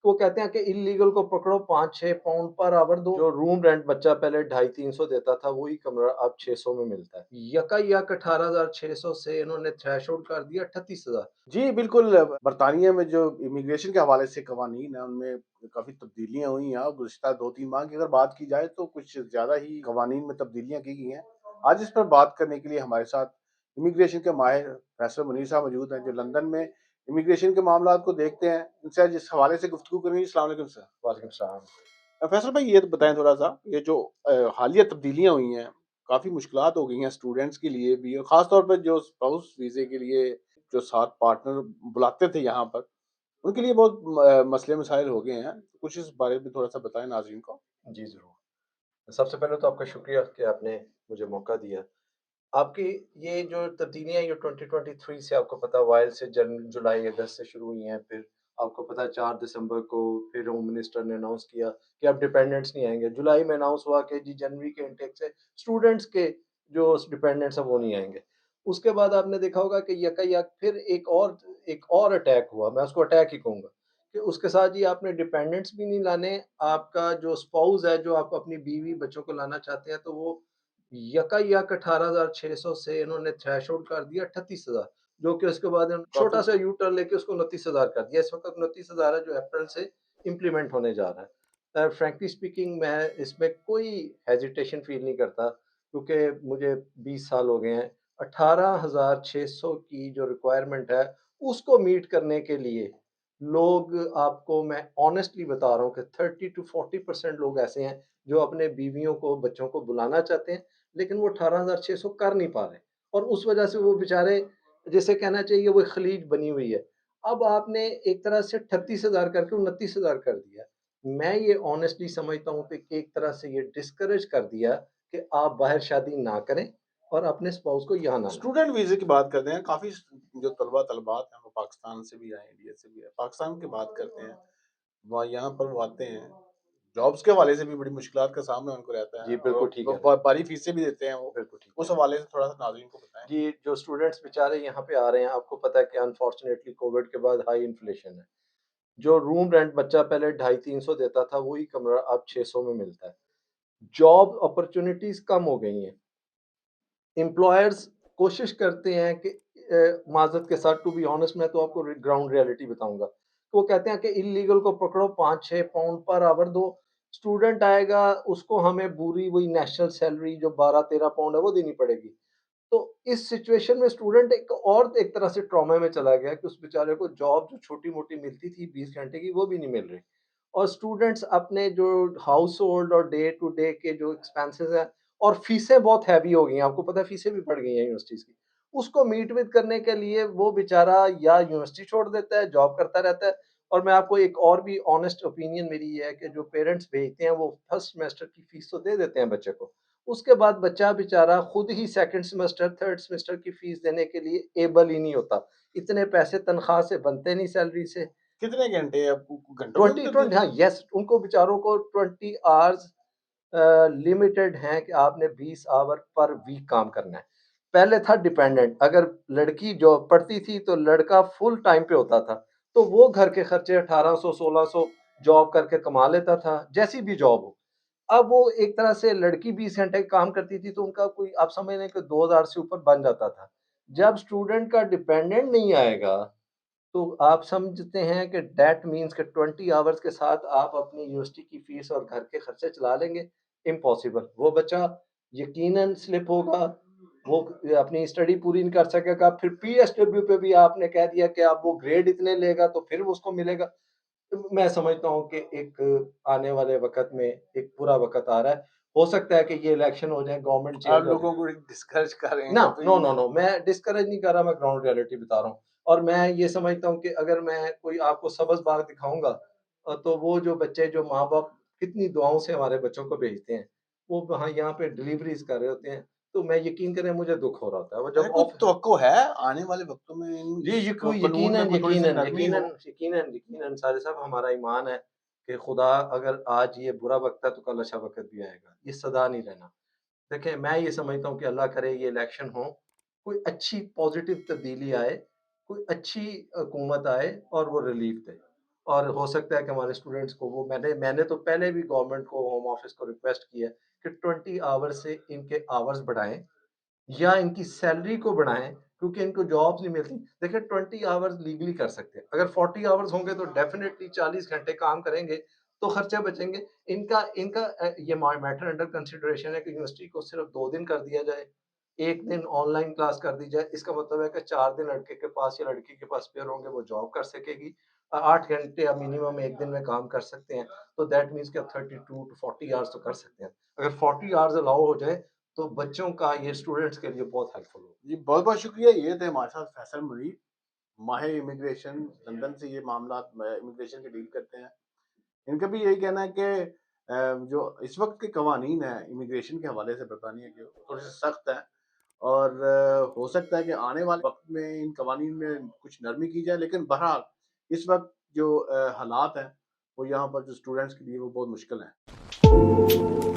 वो कहते हैं कि इल्लीगल को पकड़ो 5-6 पाउंड पर आवर दो। जो रूम रेंट बच्चा पहले 250-300 देता था, वही कमरा अब 600 में मिलता है। यकायक 18,600 से इन्होंने थ्रेशोल्ड कर दिया 38,000। जी, बिल्कुल बरतानिया में जो इमिग्रेशन के हवाले से कवानीन हैं, उनमें काफ़ी तब्दीलियाँ हुई हैं और गुज़िश्ता 2-3 माह की अगर बात की जाए तो कुछ ज़्यादा ही कवानीन में तब्दीलियाँ की गई हैं। आज इस पर बात करने के लिए हमारे साथ इमिग्रेशन के माहिर फैसल मुनीर साहब मौजूद हैं, जो लंदन में इमिग्रेशन के मामलात को देखते हैं। उनसे आज इस हवाले से गुफ्तगू करेंगे। अस्सलाम वालेकुम सर। वालेकुम सलाम। फैसल भाई ये तो बताएँ थोड़ा-सा, ये जो हालिया तब्दीलियाँ हुई हैं, काफ़ी मुश्किलात हो गई हैं स्टूडेंट्स के लिए भी और ख़ास तौर पे जो स्पाउस वीज़े के लिए जो साथ पार्टनर बुलाते थे यहाँ पर, उनके लिए बहुत मसले मसाइल हो गए हैं। कुछ इस बारे में थोड़ा-सा बताएँ नाज़रीन को। जी, ज़रूर। सबसे पहले तो आपका शुक्रिया कि आपने मुझे मौका दिया। आपकी ये जो तब्दीलियाँ ये 2023 से आपको पता वाइल से जन जुलाई अगस्त से शुरू हुई हैं, फिर आपको पता है 4 दिसंबर को फिर होम मिनिस्टर ने अनाउंस किया कि अब डिपेंडेंट्स नहीं आएँगे। जुलाई में अनाउंस हुआ कि जी जनवरी के इंटेक से स्टूडेंट्स के जो डिपेंडेंट्स हैं वो नहीं आएँगे। उसके बाद आपने देखा होगा कि यकायक फिर एक और अटैक हुआ, मैं उसको अटैक ही कहूँगा, कि उसके साथ ही आपने डिपेंडेंट्स भी नहीं लाने, आपका जो स्पाउस है, जो आप अपनी बीवी बच्चों को लाना चाहते हैं, तो वो यकायक 18,600 से इन्होंने थ्रेशोल्ड कर दिया 38,000, जो कि उसके बाद काफ़ी छोटा-सा यू टर्न लेके उसको 29,000 कर दिया। इस वक़्त 29,000 है जो अप्रैल से इम्प्लीमेंट होने जा रहा है। फ्रैंकली स्पीकिंग मैं इसमें कोई हेजिटेशन फ़ील नहीं करता, क्योंकि मुझे 20 साल हो गए हैं। 18,600 की जो रिक्वायरमेंट है, उसको मीट करने के लिए लोग, आपको मैं ऑनेस्टली बता रहा हूँ कि 30 टू 40% लोग ऐसे हैं, जो अपने बीवियों को, बच्चों को बुलाना चाहते हैं, लेकिन वो 18,600 कर नहीं पा रहे, और उस वजह से वो बेचारे, जिसे कहना चाहिए वो खलीज बनी हुई है। अब आपने एक तरह से 38,000 करके 29,000 कर दिया। मैं ये ऑनेस्टली समझता हूँ कि एक तरह से ये डिस्करेज कर दिया कि आप बाहर शादी ना करें और अपने स्पाउस को यहाँ ना लाएँ। स्टूडेंट वीज़े की बात करते हैं, काफ़ी जो तलबा-तलबात हैं, वो पाकिस्तान से भी आए, इंडिया से भी आए। पाकिस्तान की बात करते हैं, वहाँ यहाँ पर वो आते हैं, जॉब्स के हवाले से भी बड़ी मुश्किलात का सामना उनको रहता है जी, और बिल्कुल ठीक वो कह रहे हैं। बारी फीसें भी देते हैं वो। बिल्कुल ठीक कह उस रहे हैं। हवाले से थोड़ा-सा नाज़रीन को बताएँ। जी, जो स्टूडेंट्स बेचारे यहाँ पे आ रहे हैं, आपको पता है कि अनफॉर्चुनेटली कोविड के बाद हाई इन्फ्लेशन है। जो रूम रेंट बच्चा पहले 250-300 देता था, वही कमरा अब 600 में मिलता है। जॉब अपॉर्च्युनिटीज़ कम हो गई हैं। एम्प्लॉयर्स कोशिश करते हैं कि माज़रत के साथ, टू बी ऑनेस्ट मैं तो आपको ग्राउंड रियलिटी बताऊँगा। वो कहते हैं कि इल्लीगल को पकड़ो 5-6 पाउंड पर आवर दो, स्टूडेंट आएगा उसको हमें पूरी वही नेशनल सैलरी जो 12-13 पाउंड है वो देनी पड़ेगी। तो इस सिचुएशन में स्टूडेंट एक तरह से ट्रॉमा में चला गया कि उस बेचारे को जॉब जो छोटी-मोटी मिलती थी 20 घंटे की, वो भी नहीं मिल रही। और स्टूडेंट्स अपने जो हाउस होल्ड और डे टू डे के जो एक्सपेंसेस हैं, और फीसें बहुत हैवी हो गई हैं, आपको पता है फीसें भी बढ़ गई हैं यूनिवर्सिटीज़ की। उसको मीट विद करने के लिए वो बेचारा या यूनिवर्सिटी छोड़ देता है, जॉब करता रहता है। और मैं आपको एक और भी ऑनेस्ट ओपिनियन मेरी ये है कि जो पेरेंट्स भेजते हैं वो फर्स्ट सेमेस्टर की फीस तो दे देते हैं बच्चे को। उसके बाद बच्चा बेचारा खुद ही सेकंड सेमेस्टर, थर्ड सेमेस्टर की फीस देने के लिए एबल ही नहीं होता। इतने पैसे तनख्वाह से बनते नहीं, सैलरी से। कितने घंटे अब घंटों में भी 20 तब्दील 20 हाँ, यस, उनको बेचारों को 20 आवर्स लिमिटेड हैं कि आपने 20 आवर पर वीक काम करना है। पहले था डिपेंडेंट, अगर लड़की जॉब पढ़ती थी तो लड़का फुल टाइम पे होता था, तो वो घर के खर्चे 1800-1600 जॉब करके कमा लेता था, जैसी भी जॉब हो। अब वो एक तरह से लड़की 20 घंटे काम करती थी, तो उनका कोई, आप समझ लें कि 2000 से ऊपर बन जाता था। जब स्टूडेंट का डिपेंडेंट नहीं आएगा, तो आप समझते हैं कि दैट मीन्स कि 20 आवर्स के साथ आप अपनी यूनिवर्सिटी की फीस और घर के खर्चे चला लेंगे? इम्पॉसिबल। वो बच्चा यकीनन स्लिप होगा, वो अपनी स्टडी पूरी नहीं कर सकेगा, फिर पीएसडब्ल्यू पे भी आपने कह दिया कि अब वो ग्रेड इतने लेगा तो फिर उसको मिलेगा। तो मैं समझता हूँ कि एक आने वाले वक़्त में एक बुरा वक़्त आ रहा है। हो सकता है कि ये इलेक्शन हो जाए, गवर्नमेंट आप चेंज हो जाए। लोगों को डिस्करेज कर रहे हैं ना, काफ़ी। नो, नो, नो, मैं डिस्करेज नहीं कर रहा, मैं ग्राउंड रियलिटी बता रहा हूँ। और मैं ये समझता हूँ कि अगर मैं कोई आपको सब्ज़ बाग दिखाऊँगा, तो वो जो बच्चे, जो माँ-बाप कितनी दुआओं से हमारे बच्चों को भेजते हैं, वो वहाँ यहाँ पे डिलीवरीज़ कर रहे होते हैं, तो मैं यकीन करें मुझे दुःख हो रहा होता है। वो अच्छा जब कोई ऑफ तवक्को है आने वाले वक़्तों में जी, इस ये कोई कानून में यकीनन कोई थोड़ी-सी यकीनन नरमी हो? यकीनन यकीनन यकीनन साले साहब, हमारा ईमान है कि खुदा, अगर आज ये बुरा वक़्त है तो कल अच्छा वक़्त भी आएगा। ये सदा नहीं रहना। देखिए, मैं ये समझता हूँ कि अल्लाह करे ये इलेक्शन हो, कोई अच्छी पॉज़िटिव तब्दीली आए, कोई अच्छी हुकूमत आए और वो रिलीफ़ दे। और हो सकता है कि हमारे स्टूडेंट्स को वो मैंने तो पहले भी गवर्नमेंट को, होम ऑफिस को रिक्वेस्ट किया है कि 20 आवर्स से इनके आवर्स बढ़ाएँ या इनकी सैलरी को बढ़ाएँ, क्योंकि इनको जॉब्स नहीं मिलती। देखिए 20 आवर्स लीगली कर सकते हैं। अगर 40 आवर्स होंगे तो डेफिनिटली 40 घंटे काम करेंगे, तो खर्चे बचेंगे। इनका इनका ये मैटर अंडर कंसिडरेशन है कि यूनिवर्सिटी को सिर्फ 2 दिन कर दिया जाए, 1 दिन ऑनलाइन क्लास कर दी जाए। इसका मतलब है कि 4 दिन लड़के के पास या लड़की के पास स्पेयर होंगे, वो जॉब कर सकेगी। 8 घंटे आप मिनिमम 1 दिन में काम कर सकते हैं, तो दैट मीन्स कि आप 32 टू 40 आवर्स तो कर सकते हैं। अगर 40 आवर्स अलाउ हो जाए, तो बच्चों का ये स्टूडेंट्स के लिए बहुत हेल्पफुल होगा। जी, बहुत-बहुत शुक्रिया। ये थे हमारे साथ फैसल मुनीर, माहिर इमिग्रेशन, लंदन से ये मामला इमिग्रेशन के डील करते हैं। इनका भी यही कहना है कि जो इस वक़्त के कवानीन हैं इमिग्रेशन के हवाले से बरतानिया के, थोड़े-से सख्त हैं और हो सकता है कि आने वाले वक़्त में इन कवानीन में कुछ नरमी की जाए, लेकिन बहरहाल इस वक़्त जो हालात हैं, वो यहाँ पर जो स्टूडेंट्स के लिए वो बहुत मुश्किल हैं।